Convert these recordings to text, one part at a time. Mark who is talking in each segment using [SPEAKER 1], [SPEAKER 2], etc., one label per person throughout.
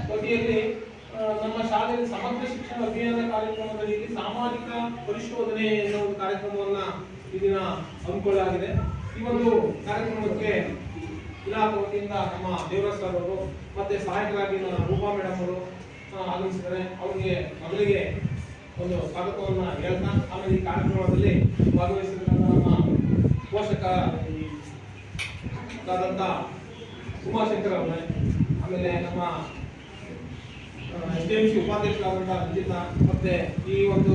[SPEAKER 1] ವತಿಯಲ್ಲಿ ನಮ್ಮ ಶಾಲೆಯಲ್ಲಿ ಸಮಗ್ರ ಶಿಕ್ಷಣ ಅಭಿಯಾನ ಕಾರ್ಯಕ್ರಮದಲ್ಲಿ ಸಾಮಾಜಿಕ ಪರಿಶೋಧನೆ ಎನ್ನುವ ಒಂದು ಕಾರ್ಯಕ್ರಮವನ್ನ ಈ ದಿನ ಹಮ್ಮಿಕೊಳ್ಳಲಾಗಿದೆ. ಈ ಒಂದು ಕಾರ್ಯಕ್ರಮಕ್ಕೆ ಇಲಾಖೆ ವತಿಯಿಂದ ನಮ್ಮ ದೇವರಾಜ್ ಸರ್ ಅವರು ಮತ್ತೆ ಸಹಾಯಕರಾಗಿ ರೂಪಾ ಮೇಡಮ್ ಅವರು ಆಗಮಿಸಿದ್ದಾರೆ. ಅವರಿಗೆ ಮೊದಲಿಗೆ ಒಂದು ಸ್ವಾಗತವನ್ನು ಹೇಳ್ತಾ, ಆಮೇಲೆ ಈ ಕಾರ್ಯಕ್ರಮದಲ್ಲಿ ಭಾಗವಹಿಸಿದಂತಹ ನಮ್ಮ ಪೋಷಕರಾದಂಥ ಉಮಾಶಂಕರ್ ಅವರೇ, ಆಮೇಲೆ ನಮ್ಮ SDMC ಉಪಾಧ್ಯಕ್ಷರಾದಂತಹ ರಂಜಿತಾ, ಮತ್ತೆ ಈ ಒಂದು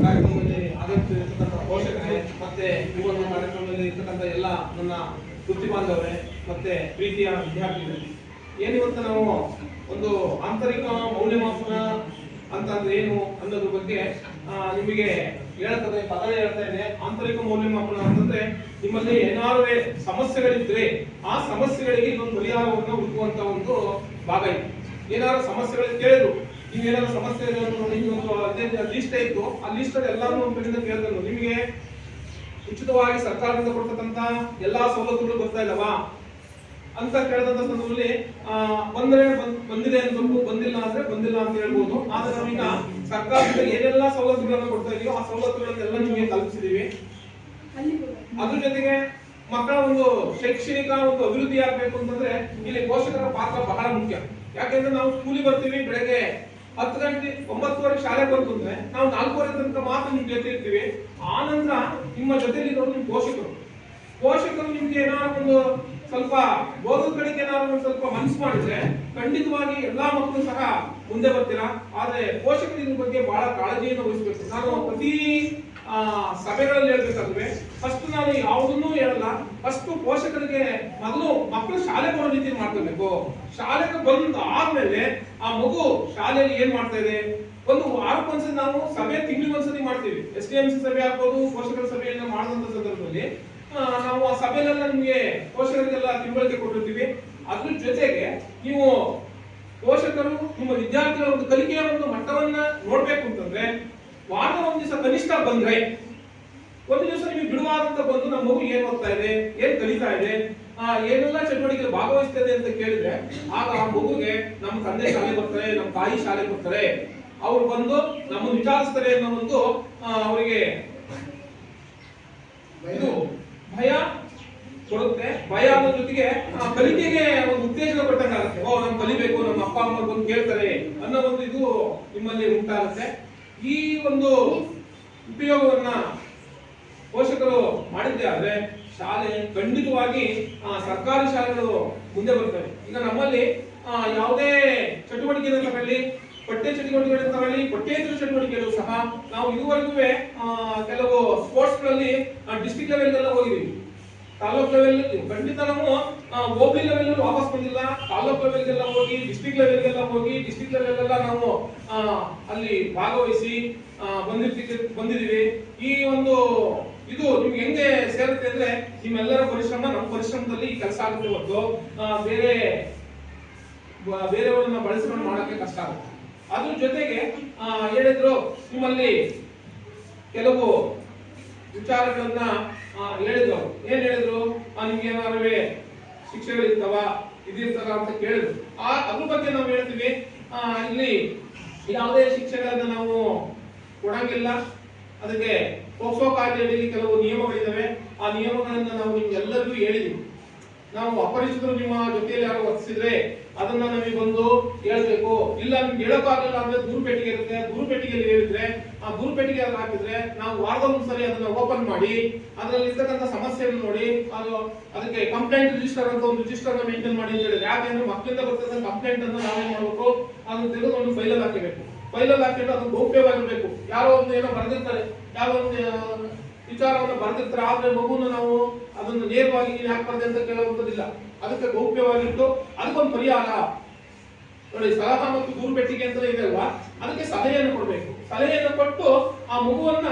[SPEAKER 1] ಕಾರ್ಯಕ್ರಮದಲ್ಲಿ ಆಗಮಿಸಿರ್ತಕ್ಕಂಥ ಪೋಷಕರೇ, ಮತ್ತೆ ಈ ಒಂದು ಕಾರ್ಯಕ್ರಮದಲ್ಲಿ ಇರ್ತಕ್ಕಂಥ ಎಲ್ಲ ನನ್ನ ವೃತ್ತಿ ಬಾಂಧವರೇ, ಮತ್ತೆ ಪ್ರೀತಿಯ ವಿದ್ಯಾರ್ಥಿಗಳೇ, ಏನಿವತ್ತು ನಾವು ಒಂದು ಆಂತರಿಕ ಮೌಲ್ಯಮಾಪನ ಅಂತಂದ್ರೆ ಏನು ಅನ್ನೋದ್ರ ಬಗ್ಗೆ ನಿಮಗೆ ಹೇಳ್ತದೆ, ಪದನೇ ಹೇಳ್ತಾ ಇದೆ. ಆಂತರಿಕ ಮೌಲ್ಯಮಾಪನ ಅಂತಂದ್ರೆ ನಿಮ್ಮಲ್ಲಿ ಏನಾದ್ರು ಸಮಸ್ಯೆಗಳಿದ್ರೆ ಆ ಸಮಸ್ಯೆಗಳಿಗೆ ಇನ್ನೊಂದು ಪರಿಹಾರವನ್ನು ಹುಡುಕುವಂತ ಒಂದು ಭಾಗ ಇದೆ. ಏನಾದ್ರು ಸಮಸ್ಯೆಗಳು ಕೇಳಿದ್ರು, ನೀವೇನಾದ್ರು ಸಮಸ್ಯೆ ಲಿಸ್ಟ್ ಇತ್ತು, ಆ ಲಿಸ್ಟ್ ಅಲ್ಲಿ ಎಲ್ಲಾನು ಒಂದು ಕಡೆಯಿಂದ ಕೇಳಿದ್ರು, ನಿಮಗೆ ಉಚಿತವಾಗಿ ಸರ್ಕಾರದಿಂದ ಕೊಡ್ತಕ್ಕಂತ ಎಲ್ಲಾ ಸವಲತ್ತುಗಳು ಬರ್ತಾ ಇಲ್ಲವಾ ಅಂತ ಕೇಳಿದಂತ ಸಂದರ್ಭದಲ್ಲಿ ಬಂದ್ರೆ ಬಂದಿದೆ ಅನ್ಬೇಕು, ಬಂದಿಲ್ಲ ಅಂದ್ರೆ ಬಂದಿಲ್ಲ ಅಂತ ಹೇಳ್ಬೋದು. ಆದ್ರೆ ನಾವೀಗ ಸರ್ಕಾರದಿಂದ ಏನೆಲ್ಲಾ ಸವಲತ್ತುಗಳನ್ನ ಕೊಡ್ತಾ ಇದೀವಿ ಆ ಸವಲತ್ತುಗಳನ್ನೆಲ್ಲ ನಿಮಗೆ ತಲುಪಿಸಿದೀವಿ. ಅದ್ರ ಜೊತೆಗೆ ಮಕ್ಕಳ ಒಂದು ಶೈಕ್ಷಣಿಕ ಒಂದು ಅಭಿವೃದ್ಧಿ ಆಗ್ಬೇಕು ಅಂತಂದ್ರೆ ಇಲ್ಲಿ ಪೋಷಕರ ಪಾತ್ರ ಬಹಳ ಮುಖ್ಯ. ಯಾಕೆಂದ್ರೆ ನಾವು ಸ್ಕೂಲಿಗೆ ಬರ್ತೀವಿ, ಬೆಳಗ್ಗೆ 10 ಗಂಟೆ 9:30 ಶಾಲೆಗೆ ಬಂತಂದ್ರೆ ನಾವು 4:30 ತನಕ ಮಾತ್ರ ನಿಮ್ ಜೊತೆ ಇರ್ತೀವಿ. ಆ ನಂತರ ನಿಮ್ಮ ಜೊತೆಲಿ ಇರೋರು ನಿಮ್ ಪೋಷಕರು ನಿಮ್ಗೆ ಏನಾದ್ರು ಒಂದು ಸ್ವಲ್ಪ ಓದೋದ್ ಕಡೆಗೆ ಏನಾದ್ರು ಒಂದು ಸ್ವಲ್ಪ ಮನಸ್ಸು ಮಾಡಿದ್ರೆ ಖಂಡಿತವಾಗಿ ಎಲ್ಲಾ ಮಕ್ಕಳು ಸಹ ಮುಂದೆ ಬರ್ತೀರಾ. ಆದ್ರೆ ಪೋಷಕರು ಇದ್ರ ಬಗ್ಗೆ ಬಹಳ ಕಾಳಜಿಯನ್ನು ವಹಿಸಬೇಕು. ನಾನು ಪ್ರತಿ ಸಭೆಗಳಲ್ಲಿ ಹೇಳ್ಬೇಕಾದ್ರೆ ಫಸ್ಟ್ ನಾನು ಯಾವುದನ್ನೂ ಹೇಳಲ್ಲ, ಫಸ್ಟ್ ಪೋಷಕರಿಗೆ ಮೊದಲು ಮಕ್ಕಳು ಶಾಲೆ ಬರೋ ರೀತಿ ಮಾಡ್ಕೋಬೇಕು. ಶಾಲೆಗೆ ಬಂದ ಆದ್ಮೇಲೆ ಆ ಮಗು ಶಾಲೆಯಲ್ಲಿ ಏನ್ ಮಾಡ್ತಾ ಇದೆ, ಒಂದು ವಾರಕ್ಕೊಂದ್ಸತಿ ನಾವು ಸಭೆ ತಿಂಗಳಿಗೊಂದ್ಸತಿ ಮಾಡ್ತೀವಿ. SDMC ಸಭೆ ಆಗ್ಬೋದು, ಪೋಷಕರ ಸಭೆಯನ್ನ ಮಾಡಿದಂತ ಸಂದರ್ಭದಲ್ಲಿ ನಾವು ಆ ಸಭೆಯಲ್ಲೆಲ್ಲ ನಿಮ್ಗೆ ಪೋಷಕರಿಗೆಲ್ಲ ತಿಳುವಳಿಕೆ ಕೊಟ್ಟಿರ್ತೀವಿ. ಅದ್ರ ಜೊತೆಗೆ ನೀವು ಪೋಷಕರು ನಿಮ್ಮ ವಿದ್ಯಾರ್ಥಿಗಳ ಒಂದು ಕಲಿಕೆಯ ಒಂದು ಮಟ್ಟವನ್ನ ನೋಡ್ಬೇಕು ಅಂತಂದ್ರೆ ವಾರದ ಒಂದ್ ದಿವಸ ಕನಿಷ್ಠ ಬಂದ್ರೆ, ಒಂದು ದಿವಸ ನಿಮಗೆ ಬಿಡುವಾದಂತ ಬಂದು ನಮ್ಮ ಮಗು ಏನ್ ಓದ್ತಾ ಇದೆ, ಏನ್ ಕಲಿತಾ ಇದೆ, ಏನೆಲ್ಲ ಚಟುವಟಿಕೆ ಭಾಗವಹಿಸ್ತಾ ಇದೆ ಅಂತ ಕೇಳಿದ್ರೆ ಆಗ ಆ ಮಗುಗೆ ನಮ್ಮ ತಂದೆ ಶಾಲೆ ಬರ್ತಾರೆ, ನಮ್ಮ ತಾಯಿ ಶಾಲೆ ಬರ್ತಾರೆ, ಅವ್ರು ಬಂದು ನಮ್ಮನ್ನು ವಿಚಾರಿಸ್ತಾರೆ ಅನ್ನೋ ಒಂದು ಅವರಿಗೆ ಇದು ಭಯ ಕೊಡುತ್ತೆ. ಭಯ ಅನ್ನೋ ಜೊತೆಗೆ ಕಲಿಕೆಗೆ ಒಂದು ಉತ್ತೇಜನ ಕೊಟ್ಟಂಗಾಗುತ್ತೆ. ನಾವು ಕಲಿಬೇಕು, ನಮ್ಮ ಅಪ್ಪ ಅಮ್ಮ ಬಂದು ಕೇಳ್ತಾರೆ ಅನ್ನೋ ಒಂದು ಇದು ನಿಮ್ಮಲ್ಲಿ ಉಂಟಾಗುತ್ತೆ. ಈ ಒಂದು ಉಪಯೋಗವನ್ನ ಪೋಷಕರು ಮಾಡಿದ್ದೆ ಆದ್ರೆ ಶಾಲೆ ಖಂಡಿತವಾಗಿ ಸರ್ಕಾರಿ ಶಾಲೆಗಳು ಮುಂದೆ ಬರ್ತವೆ. ಈಗ ನಮ್ಮಲ್ಲಿ ಯಾವುದೇ ಚಟುವಟಿಕೆಯನ್ನು ತಗೊಳ್ಳಿ, ಪಠ್ಯ ಚಟುವಟಿಕೆಗಳನ್ನು ತಗೊಳ್ಳಿ, ಪಠ್ಯೇತರ ಚಟುವಟಿಕೆಗಳು ಸಹ ನಾವು ಇದುವರೆಗೂ ಕೆಲವು ಸ್ಪೋರ್ಟ್ಸ್ ಗಳಲ್ಲಿ ಡಿಸ್ಟ್ರಿಕ್ಟ್ ಲೆವೆಲ್ ಹೋಗಿದ್ದೀವಿ, ತಾಲೂಕ್ ಲೆವೆಲ್ ಖಂಡಿತ ನಾವು ಹೋಬಳಿ ಲೆವೆಲ್ ವಾಪಸ್ ಬಂದಿಲ್ಲ. ತಾಲೂಕ್ ಲೆವೆಲ್ಗೆಲ್ಲ ಹೋಗಿ, ಡಿಸ್ಟ್ರಿಕ್ಟ್ ಲೆವೆಲ್ಗೆಲ್ಲ ಹೋಗಿ, ಡಿಸ್ಟ್ರಿಕ್ಟ್ ಲೆವೆಲ್ ಎಲ್ಲ ನಾವು ಅಲ್ಲಿ ಭಾಗವಹಿಸಿ ಬಂದಿದ್ದೀವಿ. ಈ ಒಂದು ಇದು ನಿಮ್ಗೆ ಹೆಂಗೆ ಸೇರುತ್ತೆ ಅಂದ್ರೆ ನಿಮ್ಮೆಲ್ಲರ ಪರಿಶ್ರಮ ನಮ್ಮ ಪರಿಶ್ರಮದಲ್ಲಿ ಈ ಕೆಲಸ ಆಗುತ್ತೆ ಹೊರತು ಬೇರೆಯವರನ್ನ ಬಳಸಿಕೊಂಡು ಮಾಡಕ್ಕೆ ಕಷ್ಟ ಆಗುತ್ತೆ. ಅದ್ರ ಜೊತೆಗೆ ಹೇಳಿದ್ರು ನಿಮ್ಮಲ್ಲಿ ಕೆಲವು ವಿಚಾರಗಳನ್ನ ಹೇಳಿದ್ರು. ಏನ್ ಹೇಳಿದ್ರು, ನಿಮ್ಗೆ ಏನಾದ್ರು ಶಿಕ್ಷೆಗಳಿರ್ತಾವ ಇದಿರ್ತಾರ ಅಂತ ಕೇಳಿದ್ರು. ಅದ್ರ ಬಗ್ಗೆ ನಾವು ಹೇಳ್ತೀವಿ, ಇಲ್ಲಿ ಯಾವುದೇ ಶಿಕ್ಷೆಗಳನ್ನ ನಾವು ಕೊಡಂಗಿಲ್ಲ. ಅದಕ್ಕೆ ಪೋಕ್ಸೋ ಕಾಯ್ದೆಯಲ್ಲಿ ಕೆಲವು ನಿಯಮಗಳಿದ್ದಾವೆ. ಆ ನಿಯಮಗಳನ್ನ ನಾವು ನಿಮ್ಗೆಲ್ಲರಿಗೂ ಹೇಳಿದ್ವಿ. ನಾವು ಅಪರಿಚಿತರು ನಿಮ್ಮ ಜೊತೆಯಲ್ಲಿ ಯಾರು ವರ್ತಿಸಿದ್ರೆ ಅದನ್ನ ನಮಗೆ ಬಂದು ಹೇಳ್ಬೇಕು. ಇಲ್ಲ ನಿಮ್ಗೆ ಹೇಳಕ್ಕಾಗಲ್ಲ ಅಂದ್ರೆ ದೂರು ಪೆಟ್ಟಿಗೆ ಇರುತ್ತೆ, ದೂರು ಪೆಟ್ಟಿಗೆಯಲ್ಲಿ ಹೇಳಿದ್ರೆ ಆ ದೂರು ಪೆಟ್ಟಿಗೆ ಹಾಕಿದ್ರೆ ನಾವು ವಾರದೊಂದು ಸರಿ ಅದನ್ನ ಓಪನ್ ಮಾಡಿ ಅದರಲ್ಲಿ ಇರ್ತಕ್ಕಂಥ ಸಮಸ್ಯೆಯನ್ನು ನೋಡಿ ಅದಕ್ಕೆ ಕಂಪ್ಲೇಂಟ್ ರಿಜಿಸ್ಟರ್ ಅಂತ ಒಂದು ರಿಜಿಸ್ಟರ್ ಮೇಂಟೈನ್ ಮಾಡಿ ಅಂತ ಹೇಳಿದ್ರೆ, ಯಾಕೆಂದ್ರೆ ಮಕ್ಕಳಿಂದ ಬರ್ತಕ್ಕಂಥ ಕಂಪ್ಲೇಂಟ್ ಅನ್ನು ನಾವೇನ್ ಮಾಡ್ಬೇಕು, ಅದನ್ನ ತೆಗೆದು ಒಂದು ಫೈಲಲ್ಲಿ ಹಾಕಬೇಕು. ಫೈಲಲ್ಲಿ ಹಾಕಿದ್ರೆ ಅದು ಗೌಪ್ಯವಾಗಿರ್ಬೇಕು. ಯಾರೋ ಒಂದು ಏನೋ ಬರೆದಿರ್ತಾರೆ, ಯಾರೋ ಒಂದು ವಿಚಾರವನ್ನು ಬರೆದಿರ್ತಾರೆ, ಆದ್ರೆ ಮಗುನ ನಾವು ಅದನ್ನು ನೇರವಾಗಿ ಹಾಕ್ಬಾರ್ದು ಅಂತ ಕೇಳುವಂತದಿಲ್ಲ. ಅದಕ್ಕೆ ಗೌಪ್ಯವಾಗಿಟ್ಟು ಅದಕ್ಕೊಂದು ಪರಿಹಾರ ನೋಡಿ, ಸಲಹಾ ಮತ್ತು ದೂರು ಪೆಟ್ಟಿಗೆ ಅಂತ ಇದೆ ಅಲ್ವಾ, ಅದಕ್ಕೆ ಸಲಹೆಯನ್ನು ಕೊಡಬೇಕು. ಸಲಹೆಯನ್ನು ಕೊಟ್ಟು ಆ ಮಗುವನ್ನ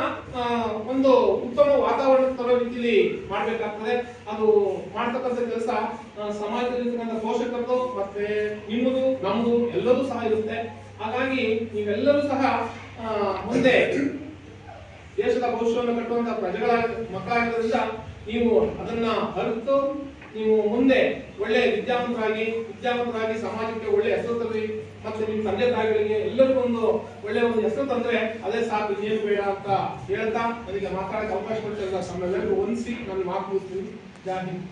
[SPEAKER 1] ಒಂದು ಉತ್ತಮ ವಾತಾವರಣ ತರೋ ರೀತಿಯಲ್ಲಿ ಮಾಡ್ಬೇಕಾಗ್ತದೆ. ಅದು ಮಾಡ್ತಕ್ಕಂಥ ಕೆಲಸ ಸಮಾಜದಲ್ಲಿರ್ತಕ್ಕಂಥ ಪೋಷಕರದು ಮತ್ತೆ ನಿಮ್ಮದು ನಮ್ಮದು ಎಲ್ಲರೂ ಸಹ ಇರುತ್ತೆ. ಹಾಗಾಗಿ ನೀವೆಲ್ಲರೂ ಸಹ ಮುಂದೆ ದೇಶದ ಭವಿಷ್ಯವನ್ನು ಕಟ್ಟುವಂತಹ ಪ್ರಜೆಗಳ ಮಕ್ಕಳಾಗಿರೋದ್ರಿಂದ ನೀವು ಅದನ್ನ ಅರಿತು ನೀವು ಮುಂದೆ ಒಳ್ಳೆ ವಿದ್ಯಾವಂತರಾಗಿ ಸಮಾಜಕ್ಕೆ ಒಳ್ಳೆ ಹೆಸರು ತರಲಿ, ಮತ್ತೆ ನಿಮ್ಮ ತಂದೆ ತಾಯಿಗಳಿಗೆ ಎಲ್ಲರಿಗೂ ಒಳ್ಳೆ ಒಂದು ಹೆಸರು ತಂದ್ರೆ ಅದೇ ಸಾಕು, ಇನ್ನೇನು ಬೇಡ ಅಂತ ಹೇಳ್ತಾ ನನಗೆ ಮಾತಾಡಕ್ಕೆ ಅವಕಾಶ ಕೊಟ್ಟಿಲ್ಲ. ನಮ್ಮೆಲ್ಲರಿಗೂ ಹೊಂದಿಸಿ ನಾನು ಮಾತು ಮುಗಿಸ್ತೀನಿ. ಜೈ ಹಿಂದ್.